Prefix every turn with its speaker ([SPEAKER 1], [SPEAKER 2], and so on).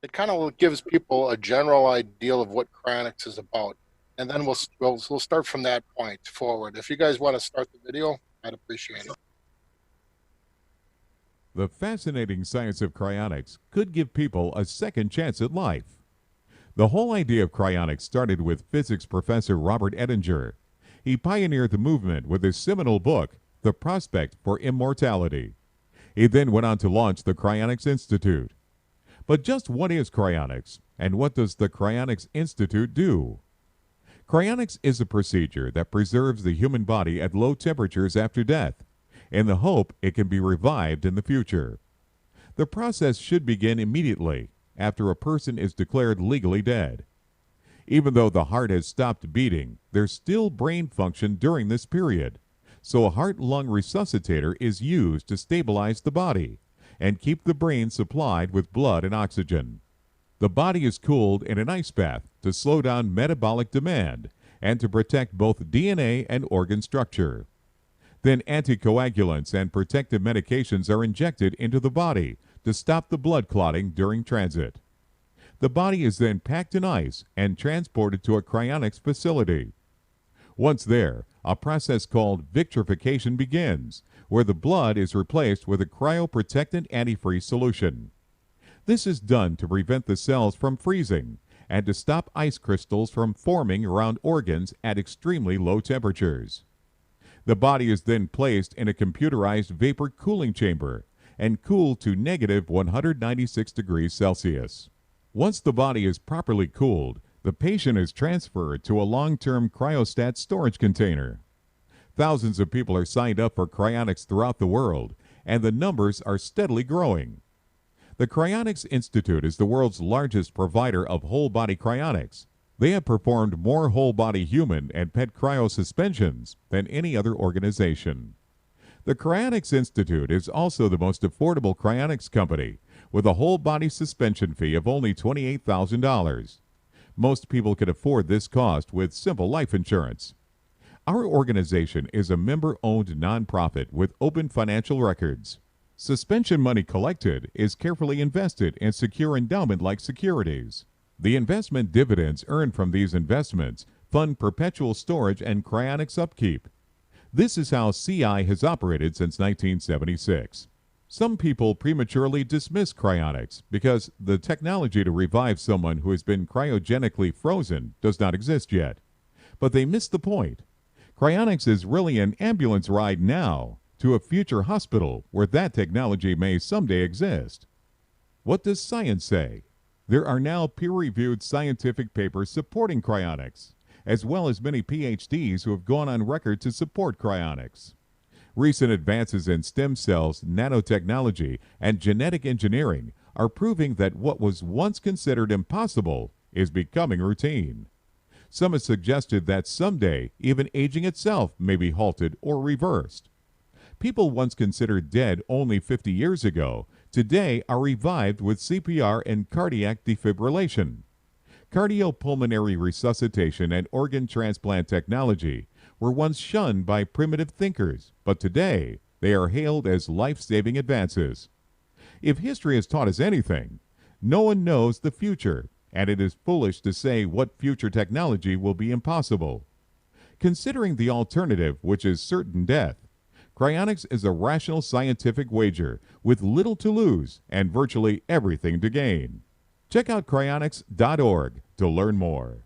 [SPEAKER 1] It kind of gives people a general idea of what cryonics is about, and then we'll start from that point forward. If you guys want to start the video, I'd appreciate it.
[SPEAKER 2] The fascinating science of cryonics could give people a second chance at life. The whole idea of cryonics started with physics professor Robert Ettinger. He pioneered the movement with his seminal book, The Prospect for Immortality. He then went on to launch the Cryonics Institute. But just what is cryonics, and what does the Cryonics Institute do? Cryonics is a procedure that preserves the human body at low temperatures after death, in the hope it can be revived in the future. The process should begin immediately after a person is declared legally dead. Even though the heart has stopped beating, there's still brain function during this period, so a heart-lung resuscitator is used to stabilize the body and keep the brain supplied with blood and oxygen. The body is cooled in an ice bath to slow down metabolic demand and to protect both DNA and organ structure. Then anticoagulants and protective medications are injected into the body to stop the blood clotting during transit. The body is then packed in ice and transported to a cryonics facility. Once there, a process called vitrification begins, where the blood is replaced with a cryoprotectant antifreeze solution. This is done to prevent the cells from freezing and to stop ice crystals from forming around organs at extremely low temperatures. The body is then placed in a computerized vapor cooling chamber and cooled to negative 196 degrees Celsius. Once the body is properly cooled, the patient is transferred to a long-term cryostat storage container. Thousands of people are signed up for cryonics throughout the world, and the numbers are steadily growing. The Cryonics Institute is the world's largest provider of whole-body cryonics. They have performed more whole-body human and pet cryosuspensions than any other organization. The Cryonics Institute is also the most affordable cryonics company, with a whole-body suspension fee of only $28,000. Most people can afford this cost with simple life insurance. Our organization is a member-owned nonprofit with open financial records. Suspension money collected is carefully invested in secure endowment-like securities. The investment dividends earned from these investments fund perpetual storage and cryonics upkeep. This is how CI has operated since 1976. Some people prematurely dismiss cryonics because the technology to revive someone who has been cryogenically frozen does not exist yet. But they miss the point. Cryonics is really an ambulance ride now to a future hospital where that technology may someday exist. What does science say? There are now peer-reviewed scientific papers supporting cryonics, as well as many PhDs who have gone on record to support cryonics. Recent advances in stem cells, nanotechnology, and genetic engineering are proving that what was once considered impossible is becoming routine. Some have suggested that someday even aging itself may be halted or reversed. People once considered dead only 50 years ago today are revived with CPR and cardiac defibrillation. Cardiopulmonary resuscitation and organ transplant technology were once shunned by primitive thinkers, but today they are hailed as life-saving advances. If history has taught us anything, no one knows the future, and it is foolish to say what future technology will be impossible. Considering the alternative, which is certain death, cryonics is a rational scientific wager with little to lose and virtually everything to gain. Check out cryonics.org to learn more.